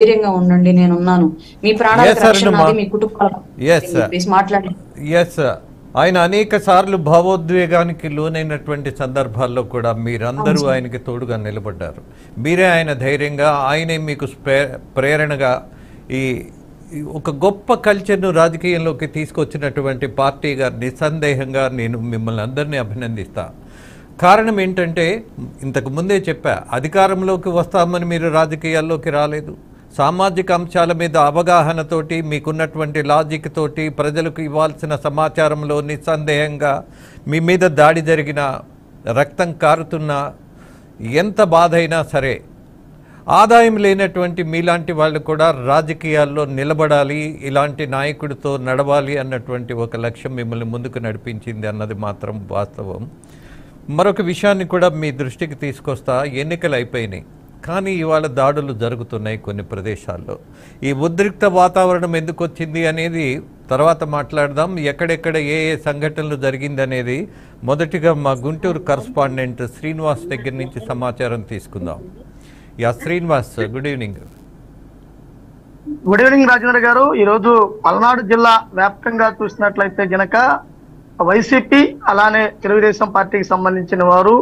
ధైర్యంగా ఉండండి, నేనున్నాను, మీ ప్రాణాలకు రక్షణ నాది, మీ కుటుంబాలకు మాట్లాడి. ఆయన అనేక సార్లు భావోద్వేగానికి లోనైనటువంటి సందర్భాల్లో కూడా మీరందరూ ఆయనకి తోడుగా నిలబడ్డారు. మీరే ఆయన ధైర్యంగా, ఆయనే మీకు ప్రేరణగా ఈ ఒక గొప్ప కల్చర్ను రాజకీయంలోకి తీసుకొచ్చినటువంటి పార్టీగా నిస్సందేహంగా నేను మిమ్మల్ని అందరినీ అభినందిస్తా. కారణం ఏంటంటే, ఇంతకు ముందే చెప్పా, అధికారంలోకి వస్తామని మీరు రాజకీయాల్లోకి రాలేదు. సామాజిక అంశాల మీద అవగాహనతోటి, మీకున్నటువంటి లాజిక్ తోటి, ప్రజలకు ఇవ్వాల్సిన సమాచారంలో నిస్సందేహంగా మీ మీద దాడి జరిగిన, రక్తం కారుతున్నా, ఎంత బాధ అయినా సరే, ఆదాయం లేనటువంటి మీలాంటి వాళ్ళు కూడా రాజకీయాల్లో నిలబడాలి, ఇలాంటి నాయకుడితో నడవాలి అన్నటువంటి ఒక లక్ష్యం మిమ్మల్ని ముందుకు నడిపించింది అన్నది మాత్రం వాస్తవం. మరొక విషయాన్ని కూడా మీ దృష్టికి తీసుకొస్తా. ఎన్నికలు అయిపోయినాయి, కానీ ఇవాళ దాడులు జరుగుతున్నాయి కొన్ని ప్రదేశాల్లో. ఈ ఉద్రిక్త వాతావరణం ఎందుకు వచ్చింది అనేది తర్వాత మాట్లాడదాం. ఎక్కడెక్కడ ఏ ఏ సంఘటనలు జరిగింది అనేది మొదటిగా మా గుంటూరు కరస్పాండెంట్ శ్రీనివాస్ దగ్గర నుంచి సమాచారం తీసుకుందాం. Yeah Srinivas, good evening. Good evening Rajendra గారు. ఈరోజు పల్నాడు జిల్లా వ్యాప్తంగా చూసినట్లయితే గనక వైసీపీ అలానే తెలుగుదేశం పార్టీకి సంబంధించిన వారు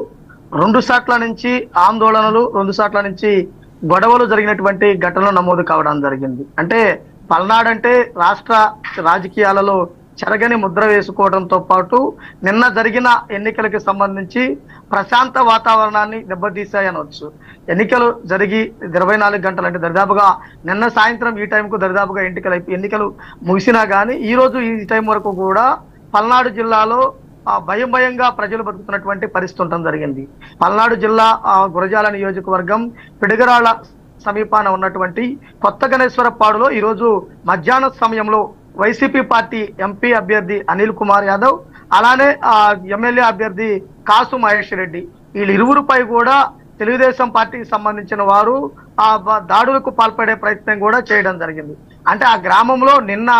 2 సార్ల నుంచి ఆందోళనలు, 2 సార్ల నుంచి గొడవలు జరిగినటువంటి ఘటనలు నమోదు కావడం జరిగింది. అంటే పల్నాడు అంటే రాష్ట్ర రాజకీయాలలో చెరగని ముద్ర వేసుకోవడంతో పాటు నిన్న జరిగిన ఎన్నికలకు సంబంధించి ప్రశాంత వాతావరణాన్ని దెబ్బతీశాయనవచ్చు. ఎన్నికలు జరిగి 24 గంటలు అంటే దరిదాపుగా నిన్న సాయంత్రం ఈ టైంకు దరిదాపుగా ఎన్నికలు ముగిసినా కానీ ఈ రోజు ఈ టైం వరకు కూడా పల్నాడు జిల్లాలో భయంగా ప్రజలు బతుకుతున్నటువంటి పరిస్థితి ఉండటం జరిగింది. పల్నాడు జిల్లా గురజాల నియోజకవర్గం పిడుగరాళ్ల సమీపాన ఉన్నటువంటి కొత్త గణేశ్వరపాడులో ఈరోజు మధ్యాహ్న సమయంలో వైసీపీ పార్టీ ఎంపీ అభ్యర్థి అనిల్ కుమార్ యాదవ్, అలానే ఎమ్మెల్యే అభ్యర్థి కాసు మహేష్ రెడ్డి, వీళ్ళిరువురుపై కూడా తెలుగుదేశం పార్టీకి సంబంధించిన వారు దాడులకు పాల్పడే ప్రయత్నం కూడా చేయడం జరిగింది. అంటే ఆ గ్రామంలో నిన్న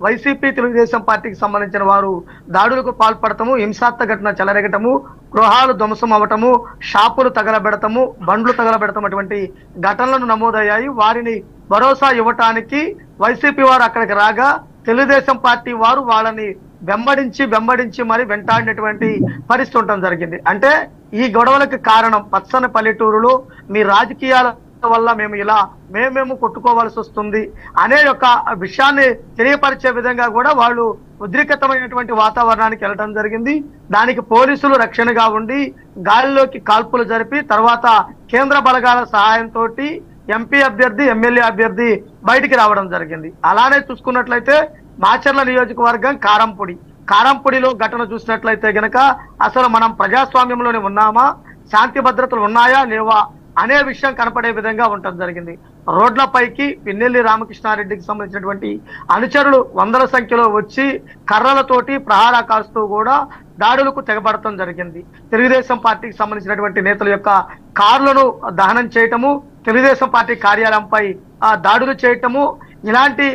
వైసీపీ తెలుగుదేశం పార్టీకి సంబంధించిన వారు దాడులకు పాల్పడటము, హింసాత్మక ఘటన చెలరేగటము, గృహాలు ధ్వంసం అవటము, షాపులు తగలబెడటము, బండ్లు తగలబెడటం అటువంటి ఘటనలను నమోదయ్యాయి. వారిని భరోసా ఇవ్వటానికి వైసీపీ వారు అక్కడికి రాగా తెలుగుదేశం పార్టీ వారు వాళ్ళని వెంబడించి మరి వెంటాడినటువంటి పరిస్థితి ఉండటం జరిగింది. అంటే ఈ గొడవలకు కారణం పచ్చని పల్లెటూరులో మీ రాజకీయాల వల్ల మేము కొట్టుకోవాల్సి వస్తుంది అనే ఒక విషయాన్ని తెలియపరిచే విధంగా కూడా వాళ్ళు ఉద్రిక్తమైనటువంటి వాతావరణానికి వెళ్ళడం జరిగింది. దానికి పోలీసులు రక్షణగా ఉండి గాలిలోకి కాల్పులు జరిపి తర్వాత కేంద్ర బలగాల సహాయంతో ఎంపీ అభ్యర్థి, ఎమ్మెల్యే అభ్యర్థి బయటికి రావడం జరిగింది. అలానే చూసుకున్నట్లయితే మాచర్ల నియోజకవర్గం కారంపొడిలో ఘటన చూసినట్లయితే గనక అసలు మనం ప్రజాస్వామ్యంలోనే ఉన్నామా, శాంతి భద్రతలు ఉన్నాయా లేవా అనే విషయం కనపడే విధంగా ఉండటం జరిగింది. రోడ్లపైకి పిన్నెల్లి రామకృష్ణారెడ్డికి సంబంధించినటువంటి అనుచరులు వందల సంఖ్యలో వచ్చి కర్రలతోటి ప్రహారా కాస్తూ కూడా దాడులకు తెగబడటం జరిగింది. తెలుగుదేశం పార్టీకి సంబంధించినటువంటి నేతల యొక్క కార్లను దహనం చేయటము, తెలుగుదేశం పార్టీ కార్యాలయంపై దాడులు చేయటము, ఇలాంటి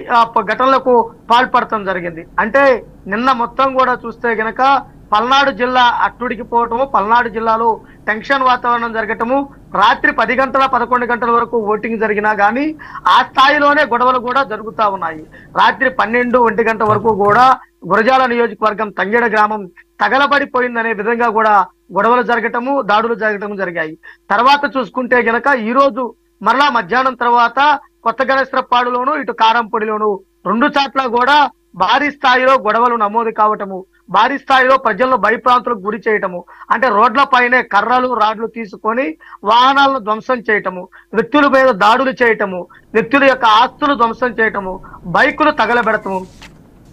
ఘటనలకు పాల్పడటం జరిగింది. అంటే నిన్న మొత్తం కూడా చూస్తే గనక పల్నాడు జిల్లా అట్టుడికి పోవటము, పల్నాడు జిల్లాలో టెన్షన్ వాతావరణం జరగటము, రాత్రి 10 గంటల 11 గంటల వరకు ఓటింగ్ జరిగినా కానీ ఆ స్థాయిలోనే గొడవలు కూడా జరుగుతూ ఉన్నాయి. రాత్రి 12, 1 గంట వరకు కూడా గురజాల నియోజకవర్గం తంగేడ గ్రామం తగలబడిపోయిందనే విధంగా కూడా గొడవలు జరగటము, దాడులు జరగటము జరిగాయి. తర్వాత చూసుకుంటే గనక ఈ రోజు మరలా మధ్యాహ్నం తర్వాత కొత్త గణేశ్వరపాడులోను ఇటు కారంపొడిలోను 2 చోట్ల కూడా భారీ స్థాయిలో గొడవలు నమోదు కావటము, భారీ స్థాయిలో ప్రజలను భయప్రాంతులకు గురి చేయటము, అంటే రోడ్లపైనే కర్రలు రాడ్లు తీసుకొని వాహనాలను ధ్వంసం చేయటము, వ్యక్తుల మీద దాడులు చేయటము, వ్యక్తుల యొక్క ఆస్తులు ధ్వంసం చేయటము, బైకులు తగలబెడటము,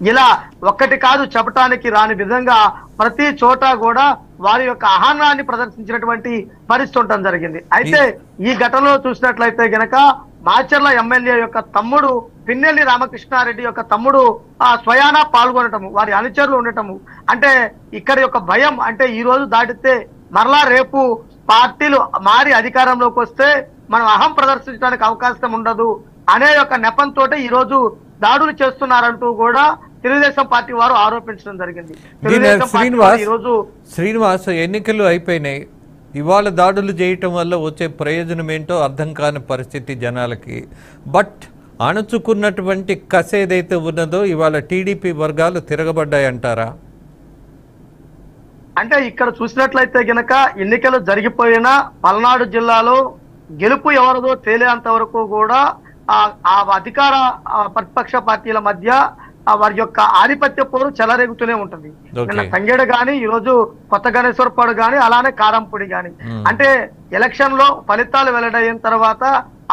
ఇలా ఒక్కటి కాదు చెప్పటానికి రాని విధంగా ప్రతి చోట కూడా వారి యొక్క ఆహ్వానాన్ని ప్రదర్శించినటువంటి పరిస్థితి ఉండటం జరిగింది. అయితే ఈ ఘటనలో చూసినట్లయితే గనక మాచర్ల ఎమ్మెల్యే యొక్క తమ్ముడు పిన్నెల్లి రామకృష్ణారెడ్డి యొక్క తమ్ముడు స్వయానా పాల్గొనటము, వారి అనుచరులు ఉండటము, అంటే ఇక్కడ యొక్క భయం, అంటే ఈ రోజు దాటితే మరలా రేపు పార్టీలు మారి అధికారంలోకి వస్తే మనం అహం ప్రదర్శించడానికి అవకాశం ఉండదు అనే యొక్క నెపంతో ఈ రోజు దాడులు చేస్తున్నారంటూ కూడా తెలుగుదేశం పార్టీ వారు ఆరోపించడం జరిగింది. శ్రీనివాస్, ఎన్నికలు అయిపోయినాయి, ఇవాళ దాడులు చేయటం వల్ల వచ్చే ప్రయోజనం ఏంటో అర్థం కాని పరిస్థితి జనాలకి. బట్ అణుచుకున్నటువంటి కసి ఏదైతే ఉన్నదో ఇవాళ టీడీపీ వర్గాలు తిరగబడ్డాయంటారా? అంటే ఇక్కడ చూసినట్లయితే గనక ఎన్నికలు జరిగిపోయినా పల్నాడు జిల్లాలో గెలుపు ఎవరిదో తేలేంత వరకు కూడా ఆ అధికార ప్రతిపక్ష పార్టీల మధ్య వారి యొక్క ఆధిపత్య పోరు చెలరేగుతూనే ఉంటుంది. నిన్న తంగేడు గాని, ఈ రోజు కొత్త గణేశ్వరపాడు గాని, అలానే కారంపూడి గాని. అంటే ఎలక్షన్ లో ఫలితాలు వెల్లడైన తర్వాత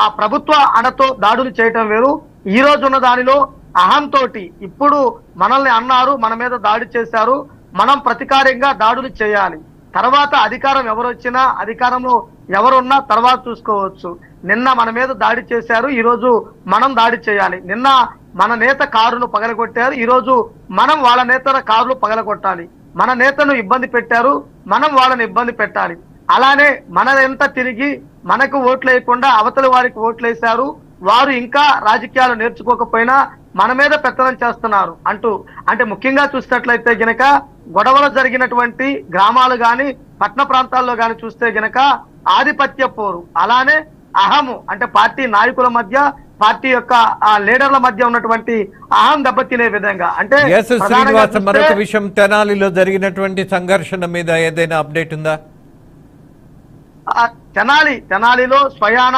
ఆ ప్రభుత్వ అడతో దాడులు చేయటం వేరు. ఈ రోజు ఉన్న దానిలో అహంతో ఇప్పుడు మనల్ని అన్నారు, మన మీద దాడి చేశారు, మనం ప్రతికారంగా దాడులు చేయాలి, తర్వాత అధికారం ఎవరు వచ్చినా అధికారంలో ఎవరున్నా తర్వాత చూసుకోవచ్చు. నిన్న మన మీద దాడి చేశారు, ఈ రోజు మనం దాడి చేయాలి. నిన్న మన నేత కారును పగలగొట్టారు, ఈ రోజు మనం వాళ్ళ నేతల కారులు పగలగొట్టాలి. మన నేతను ఇబ్బంది పెట్టారు, మనం వాళ్ళని ఇబ్బంది పెట్టాలి. అలానే మన ఎంత తిరిగి మనకు ఓట్లు వేయకుండా అవతలి వారికి ఓట్లు వేశారు, వారు ఇంకా రాజకీయాలు నేర్చుకోకపోయినా మన మీద పెత్తనం చేస్తున్నారు అంటూ. అంటే ముఖ్యంగా చూసినట్లయితే గనక గొడవలు జరిగినటువంటి గ్రామాలు గాని పట్టణ ప్రాంతాల్లో గాని చూస్తే గనక ఆధిపత్య పోరు, అలానే అహము, అంటే పార్టీ నాయకుల మధ్య, పార్టీ యొక్క లీడర్ల మధ్య ఉన్నటువంటి అహం దెబ్బతినే విధంగా. అంటే మరొక విషయం, తెనాలిలో జరిగినటువంటి సంఘర్షణ మీద ఏదైనా అప్డేట్ ఉందా? తెనాలిలో స్వయాన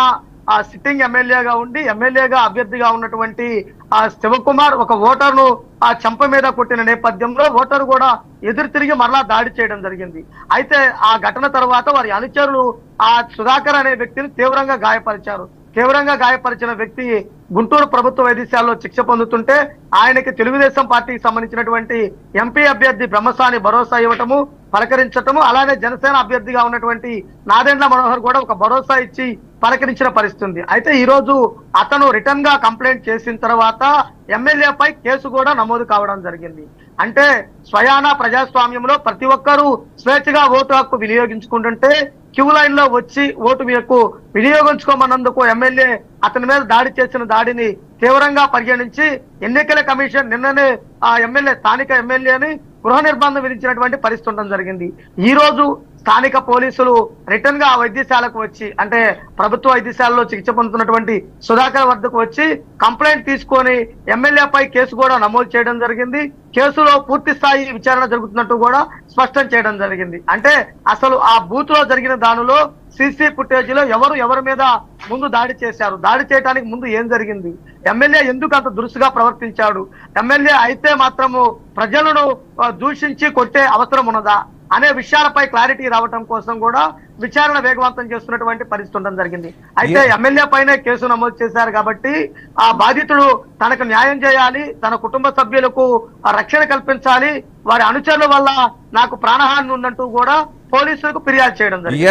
సిట్టింగ్ ఎమ్మెల్యేగా ఉండి ఎమ్మెల్యేగా అభ్యర్థిగా ఉన్నటువంటి శివకుమార్ ఒక ఓటర్ను చెంప మీద కొట్టిన నేపథ్యంలో ఓటరు కూడా ఎదురు తిరిగి మరలా దాడి చేయడం జరిగింది. అయితే ఆ ఘటన తర్వాత వారి అనుచరులు ఆ సుధాకర్ అనే వ్యక్తిని తీవ్రంగా గాయపరిచారు. తీవ్రంగా గాయపరిచిన వ్యక్తి గుంటూరు ప్రభుత్వ వైద్యశాలలో చికిత్స పొందుతుంటే ఆయనకి తెలుగుదేశం పార్టీకి సంబంధించినటువంటి ఎంపీ అభ్యర్థి బ్రహ్మసాని భరోసా ఇవ్వటము, పలకరించటము, అలానే జనసేన అభ్యర్థిగా ఉన్నటువంటి నాదెండ్ల మనోహర్ కూడా ఒక భరోసా ఇచ్చి పలకరించిన పరిస్థితి. అయితే ఈ రోజు అతను రిటర్న్ గా కంప్లైంట్ చేసిన తర్వాత ఎమ్మెల్యేపై కేసు కూడా నమోదు కావడం జరిగింది. అంటే స్వయాన ప్రజాస్వామ్యంలో ప్రతి ఒక్కరూ స్వేచ్ఛగా ఓటు హక్కు వినియోగించుకుంటుంటే క్యూ లైన్ లో వచ్చి ఓటు మీకు వినియోగించుకోమన్నందుకు ఎమ్మెల్యే అతని మీద దాడి చేసిన దాడిని తీవ్రంగా పరిగణించి ఎన్నికల కమిషన్ నిన్ననే ఆ ఎమ్మెల్యే, స్థానిక ఎమ్మెల్యేని గృహ నిర్బంధం విధించినటువంటి పరిస్థితి ఉండడం జరిగింది. ఈ రోజు స్థానిక పోలీసులు రిటర్న్ గా ఆ వైద్యశాలకు వచ్చి, అంటే ప్రభుత్వ వైద్యశాలలో చికిత్స పొందుతున్నటువంటి సుధాకర్ వద్దకు వచ్చి కంప్లైంట్ తీసుకొని ఎమ్మెల్యేపై కేసు కూడా నమోదు చేయడం జరిగింది. కేసులో పూర్తి స్థాయి విచారణ జరుగుతున్నట్టు కూడా స్పష్టం చేయడం జరిగింది. అంటే అసలు ఆ బూత్ లో జరిగిన దానిలో సీసీ ఫుటేజ్ లో ఎవరి మీద ముందు దాడి చేశారు, దాడి చేయడానికి ముందు ఏం జరిగింది, ఎమ్మెల్యే ఎందుకు అంత దురుసుగా ప్రవర్తించాడు, ఎమ్మెల్యే అయితే మాత్రము ప్రజలను దూషించి కొట్టే అవసరం ఉన్నదా అనే విషయాలపై క్లారిటీ రావడం కోసం కూడా విచారణ వేగవంతం చేస్తున్నటువంటి పరిస్థితి ఉండడం జరిగింది. అయితే ఎమ్మెల్యే పైనే కేసు నమోదు చేశారు కాబట్టి ఆ బాధితుడు తనకు న్యాయం చేయాలి, తన కుటుంబ సభ్యులకు రక్షణ కల్పించాలి, వారి అనుచరుల వల్ల నాకు ప్రాణహాని ఉందంటూ కూడా పోలీసులకు ఫిర్యాదు చేయడం జరిగింది.